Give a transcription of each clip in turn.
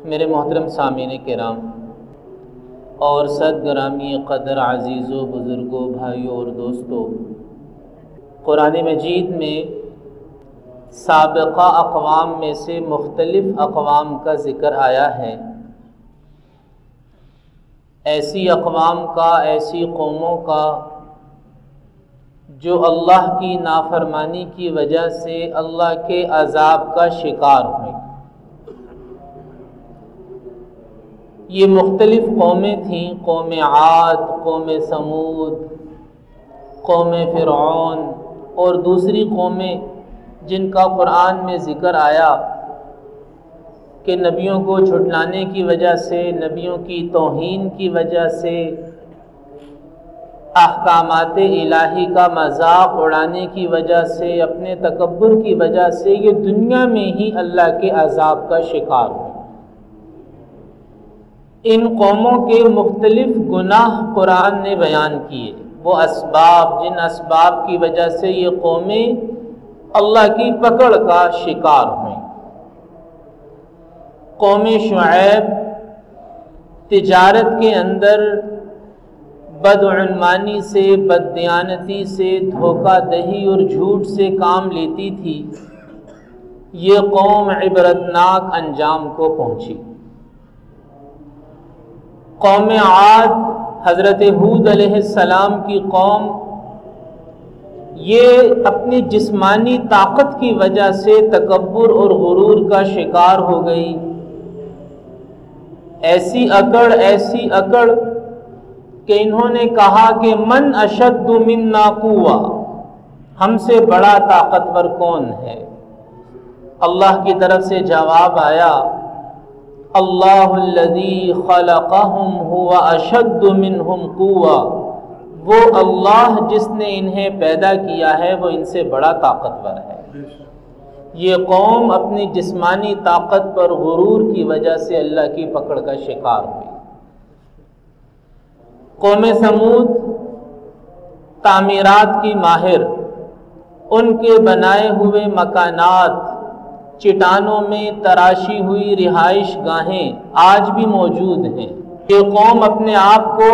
میرے محترم سامعین کرام اور صد گرامی قدر عزیزوں، بزرگوں، بھائیوں اور دوستوں، قرآن مجید میں سابقہ اقوام میں سے مختلف اقوام کا ذکر آیا ہے۔ ایسی اقوام کا، ایسی قوموں کا جو اللہ کی نافرمانی کی وجہ سے اللہ کے عذاب کا شکار ہوئے۔ یہ مختلف قومیں تھیں، قوم عاد، قوم ثمود، قوم فرعون اور دوسری قومیں جن کا قرآن میں ذکر آیا کہ نبیوں کو جھٹلانے کی وجہ سے، نبیوں کی توہین کی وجہ سے، احکامات الہی کا مذاق اڑانے کی وجہ سے، اپنے تکبر کی وجہ سے یہ دنیا میں ہی اللہ کے عذاب کا شکار ہوئے۔ ان قوموں کے مختلف گناہ قرآن نے بیان کیے، وہ اسباب جن اسباب کی وجہ سے یہ قومیں اللہ کی پکڑ کا شکار ہوئیں۔ قوم شعیب تجارت کے اندر بدعنوانی سے، بددیانتی سے، دھوکہ دہی اور جھوٹ سے کام لیتی تھی۔ یہ قوم عبرتناک انجام کو پہنچی۔ قوم عاد، حضرت ہود علیہ السلام کی قوم، یہ اپنی جسمانی طاقت کی وجہ سے تکبر اور غرور کا شکار ہو گئی۔ ایسی اکڑ کہ انہوں نے کہا کہ من اشد منا قوہ، ہم سے بڑا طاقتور کون ہے؟ اللہ کی طرف سے جواب آیا، اللہ الذی خلقہم هو اشد منہم قوہ، وہ اللہ جس نے انہیں پیدا کیا ہے وہ ان سے بڑا طاقتور ہے۔ یہ قوم اپنی جسمانی طاقت پر غرور کی وجہ سے اللہ کی پکڑ کا شکار ہوئی۔ قوم ثمود تعمیرات کی ماہر، ان کے بنائے ہوئے مکانات، چٹانوں میں تراشی ہوئی رہائش گاہیں آج بھی موجود ہیں۔ یہ قوم اپنے آپ کو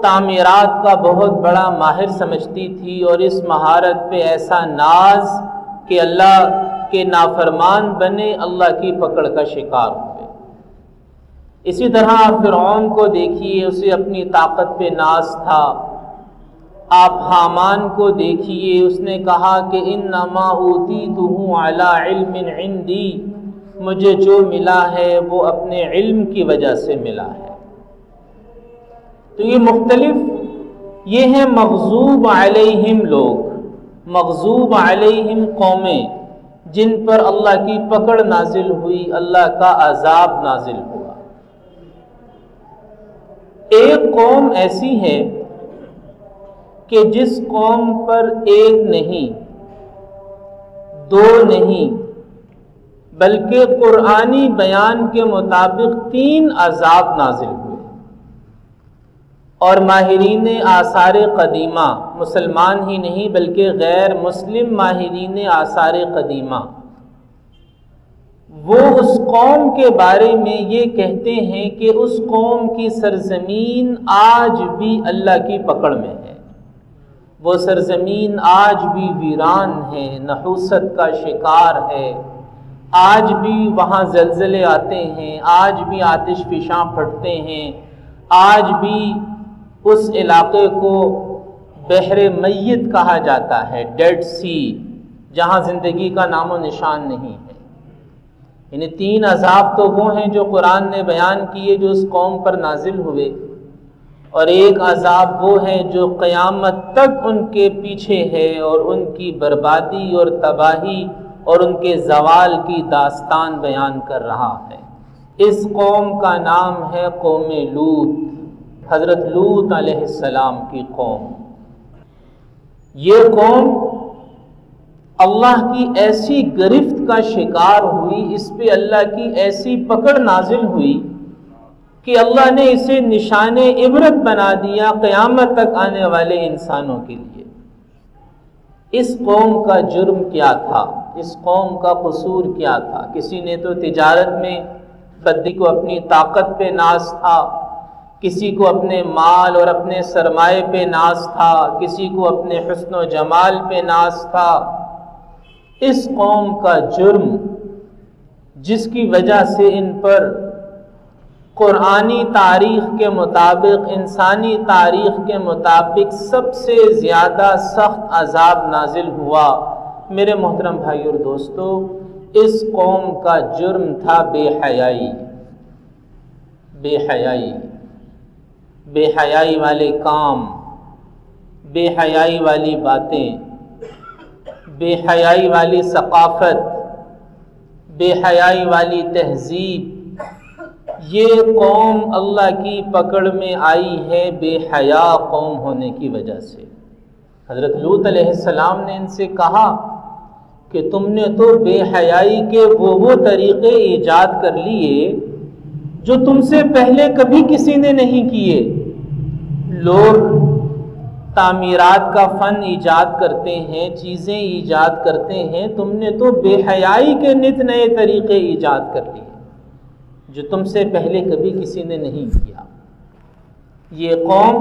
تعمیرات کا بہت بڑا ماہر سمجھتی تھی اور اس مہارت پہ ایسا ناز کہ اللہ کے نافرمان بنے، اللہ کی پکڑ کا شکار ہوئے۔ اسی طرح فرعون کو دیکھیے، اسے اپنی طاقت پہ ناز تھا۔ آپ حامان کو دیکھیے، اس نے کہا کہ انما اوتیتہ علی علم عندی، مجھے جو ملا ہے وہ اپنے علم کی وجہ سے ملا ہے۔ تو یہ مختلف، یہ ہیں مغضوب علیہم لوگ، مغضوب علیہم قومیں جن پر اللہ کی پکڑ نازل ہوئی، اللہ کا عذاب نازل ہوا۔ ایک قوم ایسی ہے کہ جس قوم پر ایک نہیں، دو نہیں، بلکہ قرآنی بیان کے مطابق 3 عذاب نازل ہوئے۔ اور ماہرین آثار قدیمہ، مسلمان ہی نہیں بلکہ غیر مسلم ماہرین آثار قدیمہ، وہ اس قوم کے بارے میں یہ کہتے ہیں کہ اس قوم کی سرزمین آج بھی اللہ کی پکڑ میں ہے۔ وہ سرزمین آج بھی ویران ہے، نحوست کا شکار ہے، آج بھی وہاں زلزلے آتے ہیں، آج بھی آتش فشاں پھٹتے ہیں، آج بھی اس علاقے کو بحر میت کہا جاتا ہے، ڈیڈ سی، جہاں زندگی کا نام و نشان نہیں ہے۔ یعنی 3 عذاب تو وہ ہیں جو قرآن نے بیان کیے جو اس قوم پر نازل ہوئے، اور ایک عذاب وہ ہے جو قیامت تک ان کے پیچھے ہے اور ان کی بربادی اور تباہی اور ان کے زوال کی داستان بیان کر رہا ہے۔ اس قوم کا نام ہے قوم لوط، حضرت لوط علیہ السلام کی قوم۔ یہ قوم اللہ کی ایسی گرفت کا شکار ہوئی، اس پہ اللہ کی ایسی پکڑ نازل ہوئی کہ اللہ نے اسے نشان عبرت بنا دیا قیامت تک آنے والے انسانوں کے لیے۔ اس قوم کا جرم کیا تھا؟ اس قوم کا قصور کیا تھا؟ کسی نے تو تجارت میں بدی کو اپنی طاقت پہ ناز تھا، کسی کو اپنے مال اور اپنے سرمایے پہ ناز تھا، کسی کو اپنے حسن و جمال پہ ناز تھا۔ اس قوم کا جرم جس کی وجہ سے ان پر قرآنی تاریخ کے مطابق، انسانی تاریخ کے مطابق سب سے زیادہ سخت عذاب نازل ہوا، میرے محترم بھائی اور دوستو، اس قوم کا جرم تھا بے حیائی۔ بے حیائی، بے حیائی والے کام، بے حیائی والی باتیں، بے حیائی والی ثقافت، بے حیائی والی تہذیب، یہ قوم اللہ کی پکڑ میں آئی ہے بے حیا قوم ہونے کی وجہ سے۔ حضرت لوط علیہ السلام نے ان سے کہا کہ تم نے تو بے حیائی کے وہ طریقے ایجاد کر لیے جو تم سے پہلے کبھی کسی نے نہیں کیے۔ لوگ تعمیرات کا فن ایجاد کرتے ہیں، چیزیں ایجاد کرتے ہیں، تم نے تو بے حیائی کے نت نئے طریقے ایجاد کر لیے جو تم سے پہلے کبھی کسی نے نہیں کیا۔ یہ قوم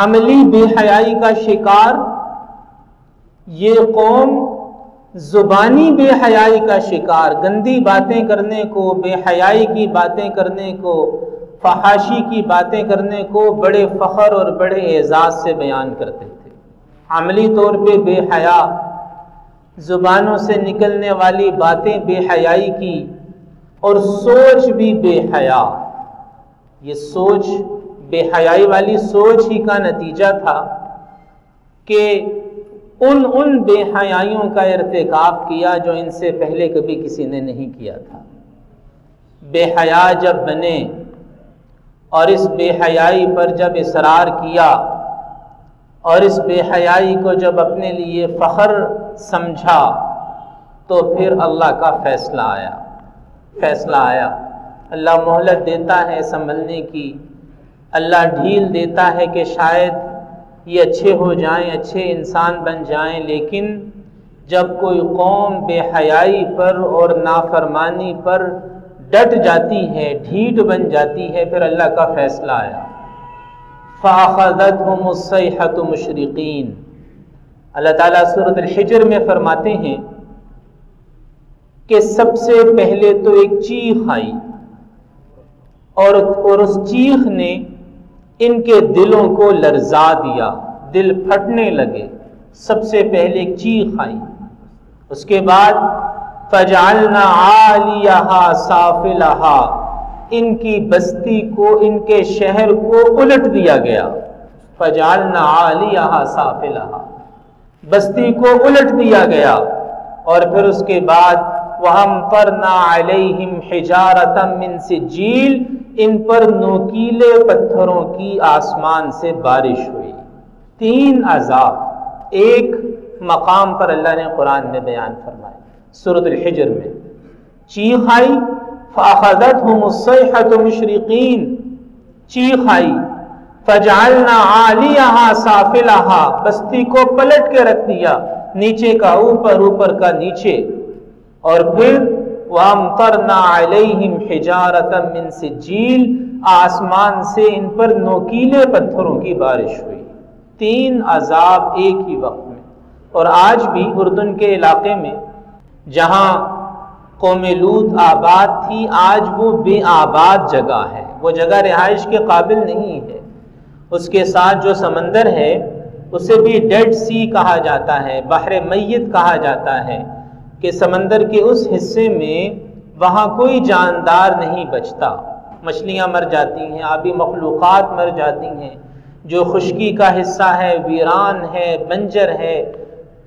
عملی بے حیائی کا شکار، یہ قوم زبانی بے حیائی کا شکار، گندی باتیں کرنے کو، بے حیائی کی باتیں کرنے کو، فحاشی کی باتیں کرنے کو بڑے فخر اور بڑے اعزاز سے بیان کرتے تھے۔ عملی طور پہ بے حیا، زبانوں سے نکلنے والی باتیں بے حیائی کی، اور سوچ بھی بے حیا۔ یہ سوچ بے حیائی والی سوچ ہی کا نتیجہ تھا کہ ان بے حیائیوں کا ارتکاب کیا جو ان سے پہلے کبھی کسی نے نہیں کیا تھا۔ بے حیا جب بنے اور اس بے حیائی پر جب اصرار کیا اور اس بے حیائی کو جب اپنے لیے فخر سمجھا تو پھر اللہ کا فیصلہ آیا۔ اللہ مہلت دیتا ہے سنبھلنے کی، اللہ ڈھیل دیتا ہے کہ شاید یہ اچھے ہو جائیں، اچھے انسان بن جائیں، لیکن جب کوئی قوم بے حیائی پر اور نافرمانی پر ڈٹ جاتی ہے، ڈھیٹ بن جاتی ہے، پھر اللہ کا فیصلہ آیا۔ فَأَخَذَتْهُمُ الصَّيْحَةُ مُشْرِقِينَ۔ اللہ تعالیٰ سورۃ الحجر میں فرماتے ہیں کہ سب سے پہلے تو ایک چیخ آئی اور اس چیخ نے ان کے دلوں کو لرزا دیا، دل پھٹنے لگے۔ سب سے پہلے ایک چیخ آئی، اس کے بعد فَجَعَلْنَا عَالِيَهَا سَافِلَهَا، ان کی بستی کو، ان کے شہر کو الٹ دیا گیا۔ فَجَعَلْنَا عَالِيَهَا سَافِلَهَا، بستی کو الٹ دیا گیا، اور پھر اس کے بعد وَأَمْطَرْنَا عَلَيْهِمْ حِجَارَةً مِّن سِجِّيلٍ، ان پر نوکیلے پتھروں کی آسمان سے بارش ہوئی۔ 3 عذاب ایک مقام پر اللہ نے قرآن میں بیان فرمائے۔ سورۃ الحجر میں چیخ آئی، فَأَخَذَتْهُمُ الصَّيْحَةُ مُشْرِقِينَ، چیخ آئی، فَجَعَلْنَا عَالِيَهَا سَافِلَهَا، بستی کو پلٹ کے رکھ دیا، نیچے کا اوپر، اوپر کا نیچے، اور پھر وَأَمْطَرْنَا عَلَيْهِمْ حِجَارَةً مِّن سِجِّيلٍ، آسمان سے ان پر نوکیلے پتھروں کی بارش ہوئی۔ 3 عذاب ایک ہی وقت میں۔ اور آج بھی اردن کے علاقے میں جہاں قوم لوط آباد تھی، آج وہ بے آباد جگہ ہے، وہ جگہ رہائش کے قابل نہیں ہے۔ اس کے ساتھ جو سمندر ہے اسے بھی ڈیڈ سی کہا جاتا ہے، بحر میت کہا جاتا ہے، کہ سمندر کے اس حصے میں وہاں کوئی جاندار نہیں بچتا، مچھلیاں مر جاتی ہیں، آبی مخلوقات مر جاتی ہیں، جو خشکی کا حصہ ہے ویران ہے، بنجر ہے،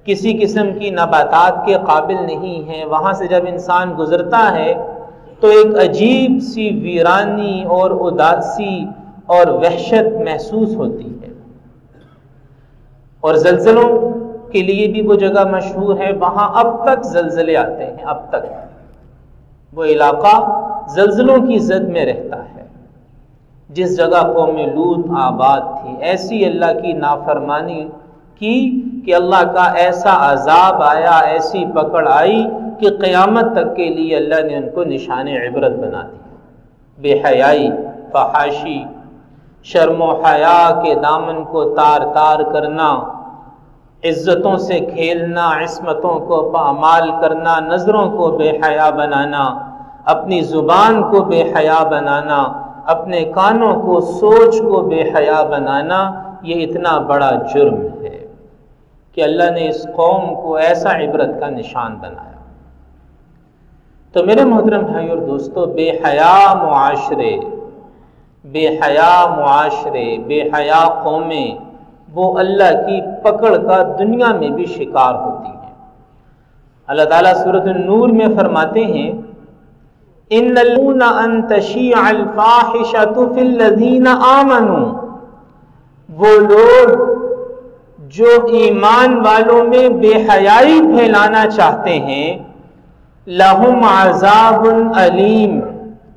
کسی قسم کی نباتات کے قابل نہیں ہے۔ وہاں سے جب انسان گزرتا ہے تو ایک عجیب سی ویرانی اور اداسی اور وحشت محسوس ہوتی ہے۔ اور زلزلوں کے لیے بھی وہ جگہ مشہور ہے، وہاں اب تک زلزلے آتے ہیں، اب تک وہ علاقہ زلزلوں کی زد میں رہتا ہے۔ جس جگہ قوم لوط آباد تھی، ایسی اللہ کی نافرمانی کی کہ اللہ کا ایسا عذاب آیا، ایسی پکڑ آئی کہ قیامت تک کے لیے اللہ نے ان کو نشان عبرت بنا دیا۔ بے حیائی، فحاشی، شرم و حیا کے دامن کو تار تار کرنا، عزتوں سے کھیلنا، عصمتوں کو پامال کرنا، نظروں کو بے حیا بنانا، اپنی زبان کو بے حیا بنانا، اپنے کانوں کو، سوچ کو بے حیا بنانا، یہ اتنا بڑا جرم ہے کہ اللہ نے اس قوم کو ایسا عبرت کا نشان بنایا۔ تو میرے محترم بھائی اور دوستو، بے حیا معاشرے، بے حیا قومیں وہ اللہ کی پکڑ کا دنیا میں بھی شکار ہوتی ہیں۔ اللہ تعالیٰ سورۃ النور میں فرماتے ہیں ان الذین ان تشیع الفاحشۃ فی الذین آمنوا، وہ لوگ جو ایمان والوں میں بے حیائی پھیلانا چاہتے ہیں، لہم عذاب علیم،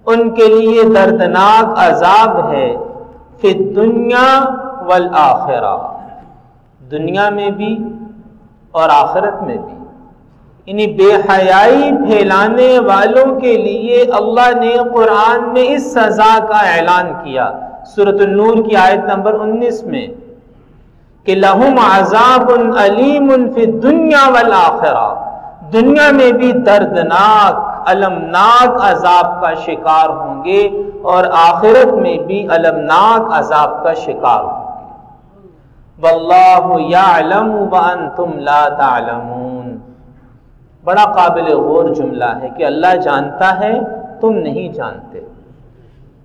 ان کے لیے دردناک عذاب ہے، فی الدنیا والآخرہ، دنیا میں بھی اور آخرت میں بھی۔ یعنی بے حیائی پھیلانے والوں کے لیے اللہ نے قرآن میں اس سزا کا اعلان کیا سورۃ النور کی آیت نمبر 19 میں کہ لہم عذاب علیم فی الدنیا والآخرہ، دنیا میں بھی دردناک، المناک عذاب کا شکار ہوں گے اور آخرت میں بھی المناک عذاب کا شکار ہوں گے۔ واللہ یعلم وانتم لا تعلمون، بڑا قابل غور جملہ ہے کہ اللہ جانتا ہے، تم نہیں جانتے۔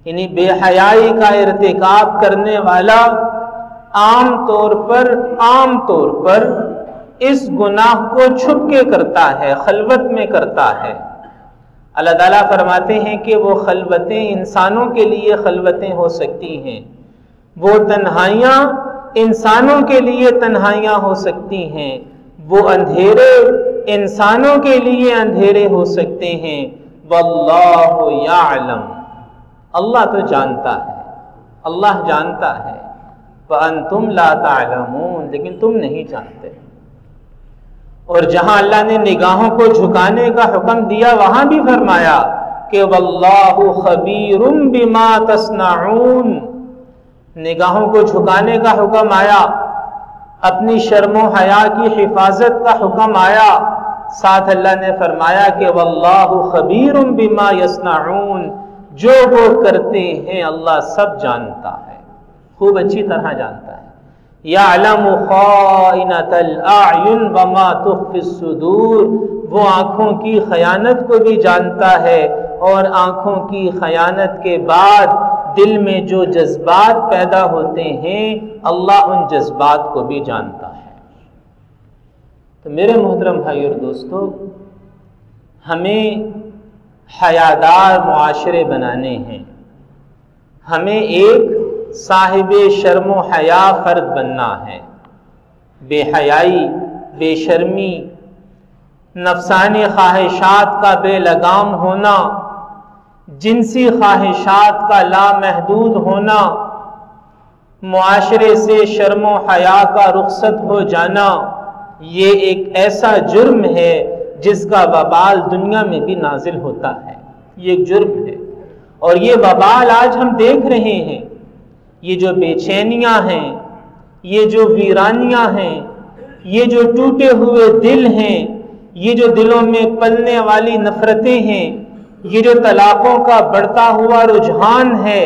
یعنی بے حیائی کا ارتکاب کرنے والا عام طور پر اس گناہ کو چھپ کے کرتا ہے، خلوت میں کرتا ہے۔ اللہ تعالیٰ فرماتے ہیں کہ وہ خلوتیں انسانوں کے لیے خلوتیں ہو سکتی ہیں، وہ تنہائیاں انسانوں کے لیے تنہائیاں ہو سکتی ہیں، وہ اندھیرے انسانوں کے لیے اندھیرے ہو سکتے ہیں۔ واللہ یعلم، اللہ تو جانتا ہے، اللہ جانتا ہے، وانتم لا تعلمون، لیکن تم نہیں جانتے۔ اور جہاں اللہ نے نگاہوں کو جھکانے کا حکم دیا وہاں بھی فرمایا کہ واللہ خبیر بما تصنعون، نگاہوں کو جھکانے کا حکم آیا، اپنی شرم و حیا کی حفاظت کا حکم آیا، ساتھ اللہ نے فرمایا کہ واللہ خبیر بما یصنعون، جو وہ کرتے ہیں اللہ سب جانتا ہے، خوب اچھی طرح جانتا ہے۔ یعلم خائنۃ الاعین وما تخفی الصدور، وہ آنکھوں کی خیانت کو بھی جانتا ہے اور آنکھوں کی خیانت کے بعد دل میں جو جذبات پیدا ہوتے ہیں اللہ ان جذبات کو بھی جانتا ہے۔ تو میرے محترم بھائی اور دوستو، ہمیں حیادار معاشرے بنانے ہیں، ہمیں ایک صاحب شرم و حیا فرد بننا ہے۔ بے حیائی، بے شرمی، نفسانی خواہشات کا بے لگام ہونا، جنسی خواہشات کا لامحدود ہونا، معاشرے سے شرم و حیا کا رخصت ہو جانا، یہ ایک ایسا جرم ہے جس کا وبال دنیا میں بھی نازل ہوتا ہے، یہ ایک جرم ہے۔ اور یہ وبال آج ہم دیکھ رہے ہیں، یہ جو بے چینیاں ہیں، یہ جو ویرانیاں ہیں، یہ جو ٹوٹے ہوئے دل ہیں، یہ جو دلوں میں پلنے والی نفرتیں ہیں، یہ جو طلاقوں کا بڑھتا ہوا رجحان ہے،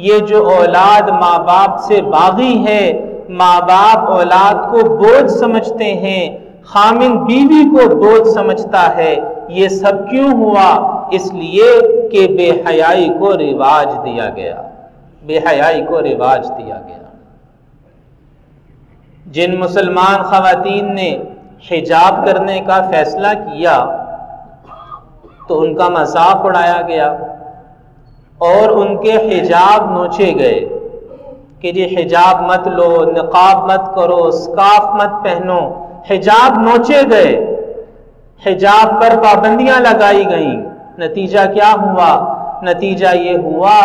یہ جو اولاد ماں باپ سے باغی ہے، ماں باپ اولاد کو بوجھ سمجھتے ہیں، خامن بیوی کو بوجھ سمجھتا ہے، یہ سب کیوں ہوا؟ اس لیے کہ بے حیائی کو رواج دیا گیا، بے حیائی کو رواج دیا گیا۔ جن مسلمان خواتین نے حجاب کرنے کا فیصلہ کیا تو ان کا مذاق اڑایا گیا اور ان کے حجاب نوچے گئے کہ جی حجاب مت لو، نقاب مت کرو، سکارف مت پہنو، حجاب نوچے گئے، حجاب پر پابندیاں لگائی گئیں۔ نتیجہ کیا ہوا؟ نتیجہ یہ ہوا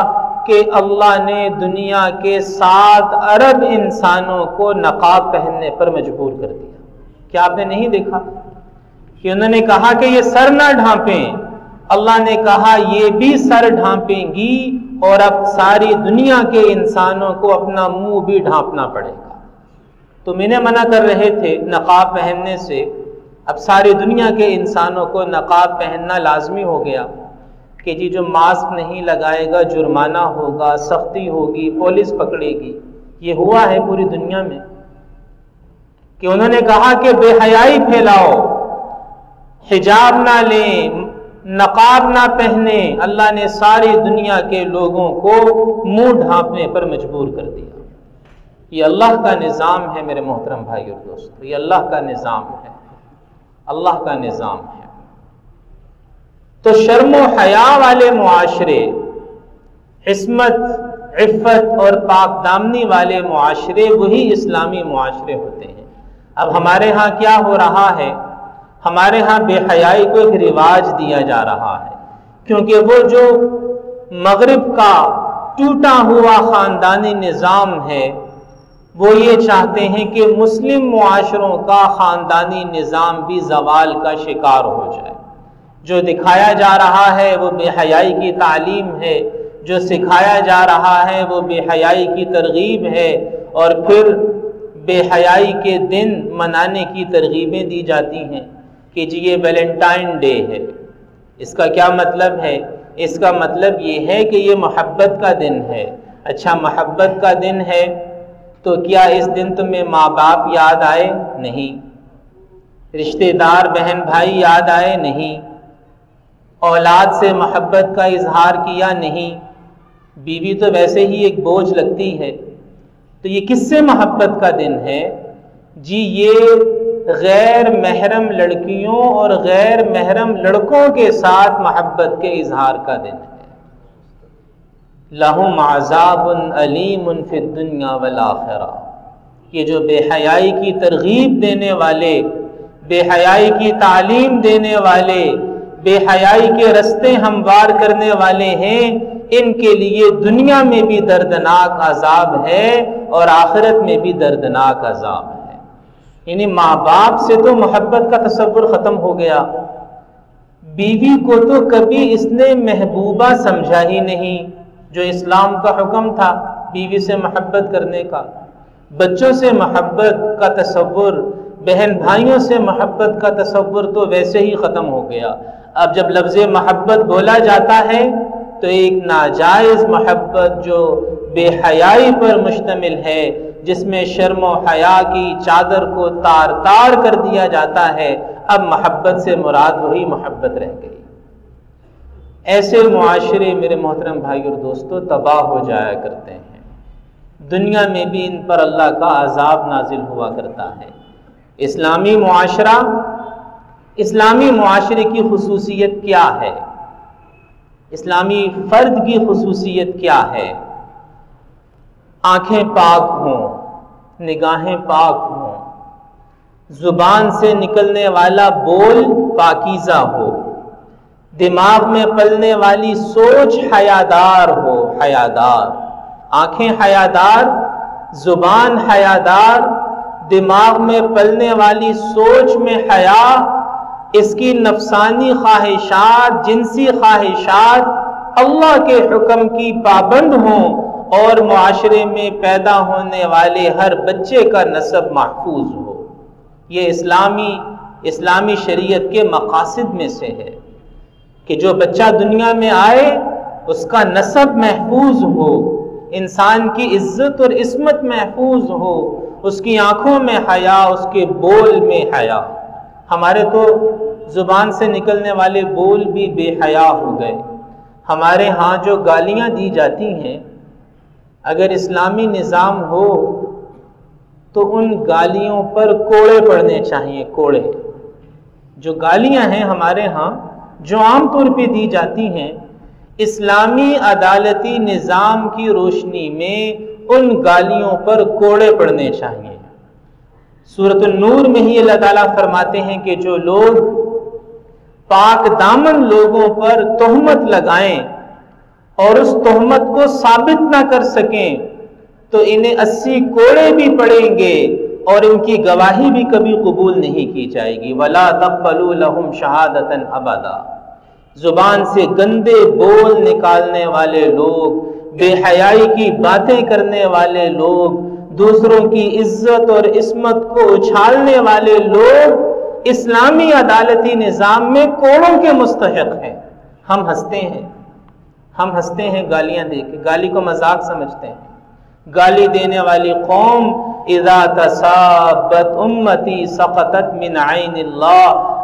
کہ اللہ نے دنیا کے 7 ارب انسانوں کو نقاب پہننے پر مجبور کر دیا۔ کیا آپ نے نہیں دیکھا کہ انہوں نے کہا کہ یہ سر نہ ڈھانپیں، اللہ نے کہا یہ بھی سر ڈھانپیں گی اور اب ساری دنیا کے انسانوں کو اپنا منہ بھی ڈھانپنا پڑے گا۔ تو میں نے منع کر رہے تھے نقاب پہننے سے، اب ساری دنیا کے انسانوں کو نقاب پہننا لازمی ہو گیا کہ جی جو ماسک نہیں لگائے گا جرمانہ ہوگا، سختی ہوگی، پولیس پکڑے گی۔ یہ ہوا ہے پوری دنیا میں کہ انہوں نے کہا کہ بے حیائی پھیلاؤ، حجاب نہ لیں، نقاب نہ پہنے، اللہ نے ساری دنیا کے لوگوں کو منہ ڈھانپنے پر مجبور کر دیا۔ یہ اللہ کا نظام ہے میرے محترم بھائی اور دوستو، یہ اللہ کا نظام ہے، اللہ کا نظام ہے۔ تو شرم و حیا والے معاشرے، عصمت، عفت اور پاک دامنی والے معاشرے وہی اسلامی معاشرے ہوتے ہیں۔ اب ہمارے ہاں کیا ہو رہا ہے؟ ہمارے ہاں بے حیائی کو ایک رواج دیا جا رہا ہے، کیونکہ وہ جو مغرب کا ٹوٹا ہوا خاندانی نظام ہے وہ یہ چاہتے ہیں کہ مسلم معاشروں کا خاندانی نظام بھی زوال کا شکار ہو جائے۔ جو دکھایا جا رہا ہے وہ بے حیائی کی تعلیم ہے، جو سکھایا جا رہا ہے وہ بے حیائی کی ترغیب ہے، اور پھر بے حیائی کے دن منانے کی ترغیبیں دی جاتی ہیں کہ جی یہ ویلنٹائن ڈے ہے۔ اس کا کیا مطلب ہے؟ اس کا مطلب یہ ہے کہ یہ محبت کا دن ہے۔ اچھا محبت کا دن ہے تو کیا اس دن تمہیں ماں باپ یاد آئے؟ نہیں۔ رشتہ دار بہن بھائی یاد آئے؟ نہیں۔ اولاد سے محبت کا اظہار کیا؟ نہیں۔ بیوی تو ویسے ہی ایک بوجھ لگتی ہے، تو یہ کس سے محبت کا دن ہے؟ جی یہ غیر محرم لڑکیوں اور غیر محرم لڑکوں کے ساتھ محبت کے اظہار کا دن ہے۔ لہم عذاب علیم فی الدنیا والآخرہ۔ یہ جو بے حیائی کی ترغیب دینے والے، بے حیائی کی تعلیم دینے والے، بے حیائی کے رستے ہموار کرنے والے ہیں، ان کے لیے دنیا میں بھی دردناک عذاب ہے اور آخرت میں بھی دردناک عذاب ہے۔ یعنی ماں باپ سے تو محبت کا تصور ختم ہو گیا، بیوی کو تو کبھی اس نے محبوبہ سمجھا ہی نہیں، جو اسلام کا حکم تھا بیوی سے محبت کرنے کا۔ بچوں سے محبت کا تصور، بہن بھائیوں سے محبت کا تصور تو ویسے ہی ختم ہو گیا۔ اب جب لفظ محبت بولا جاتا ہے تو ایک ناجائز محبت جو بے حیائی پر مشتمل ہے، جس میں شرم و حیا کی چادر کو تار تار کر دیا جاتا ہے، اب محبت سے مراد وہی محبت رہ گئی۔ ایسے معاشرے میرے محترم بھائی اور دوستو تباہ ہو جایا کرتے ہیں، دنیا میں بھی ان پر اللہ کا عذاب نازل ہوا کرتا ہے۔ اسلامی معاشرہ، اسلامی معاشرے کی خصوصیت کیا ہے؟ اسلامی فرد کی خصوصیت کیا ہے؟ آنکھیں پاک ہوں، نگاہیں پاک ہوں، زبان سے نکلنے والا بول پاکیزہ ہو، دماغ میں پلنے والی سوچ حیادار ہو، حیادار، آنکھیں حیادار، زبان حیادار، دماغ میں پلنے والی سوچ میں حیا، اس کی نفسانی خواہشات، جنسی خواہشات اللہ کے حکم کی پابند ہوں، اور معاشرے میں پیدا ہونے والے ہر بچے کا نسب محفوظ ہو۔ یہ اسلامی شریعت کے مقاصد میں سے ہے کہ جو بچہ دنیا میں آئے اس کا نسب محفوظ ہو، انسان کی عزت اور عصمت محفوظ ہو، اس کی آنکھوں میں حیا، اس کے بول میں حیا۔ ہمارے تو زبان سے نکلنے والے بول بھی بے حیا ہو گئے۔ ہمارے ہاں جو گالیاں دی جاتی ہیں، اگر اسلامی نظام ہو تو ان گالیوں پر کوڑے پڑنے چاہیے، کوڑے۔ جو گالیاں ہیں ہمارے ہاں جو عام طور پہ دی جاتی ہیں، اسلامی عدالتی نظام کی روشنی میں ان گالیوں پر کوڑے پڑنے چاہیے۔ سورۃ النور میں ہی اللہ تعالیٰ فرماتے ہیں کہ جو لوگ پاک دامن لوگوں پر تہمت لگائیں اور اس تہمت کو ثابت نہ کر سکیں تو انہیں 80 کوڑے بھی پڑیں گے، اور ان کی گواہی بھی کبھی قبول نہیں کی جائے گی۔ وَلَا تَقْبَلُوا لَهُمْ شَهَادَةً أَبَدًا، زبان سے گندے بول نکالنے والے لوگ، بے حیائی کی باتیں کرنے والے لوگ، دوسروں کی عزت اور عصمت کو اچھالنے والے لوگ اسلامی عدالتی نظام میں کوڑوں کے مستحق ہیں۔ ہم ہنستے ہیں گالیاں دے کے، گالی کو مذاق سمجھتے ہیں۔ گالی دینے والی قوم اذا تصابت امتی سقطت من عین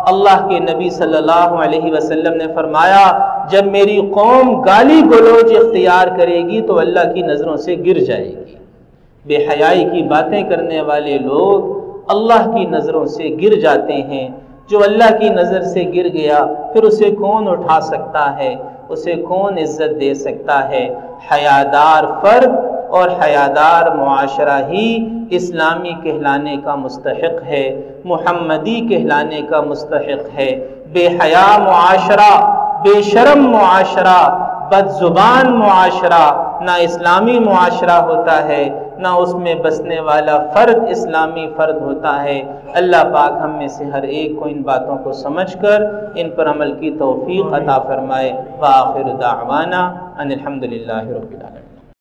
اللہ کے نبی صلی اللہ علیہ وسلم نے فرمایا جب میری قوم گالی گلوچ اختیار کرے گی تو اللہ کی نظروں سے گر جائے گی۔ بے حیائی کی باتیں کرنے والے لوگ اللہ کی نظروں سے گر جاتے ہیں۔ جو اللہ کی نظر سے گر گیا پھر اسے کون اٹھا سکتا ہے، اسے کون عزت دے سکتا ہے؟ حیادار فرد اور حیادار معاشرہ ہی اسلامی کہلانے کا مستحق ہے، محمدی کہلانے کا مستحق ہے۔ بے حیا معاشرہ، بے شرم معاشرہ، بد زبان معاشرہ نہ اسلامی معاشرہ ہوتا ہے، نہ اس میں بسنے والا فرد اسلامی فرد ہوتا ہے۔ اللہ پاک ہم میں سے ہر ایک کو ان باتوں کو سمجھ کر ان پر عمل کی توفیق عطا فرمائے۔ وآخر دعوانا ان الحمد للہ رب العالمین۔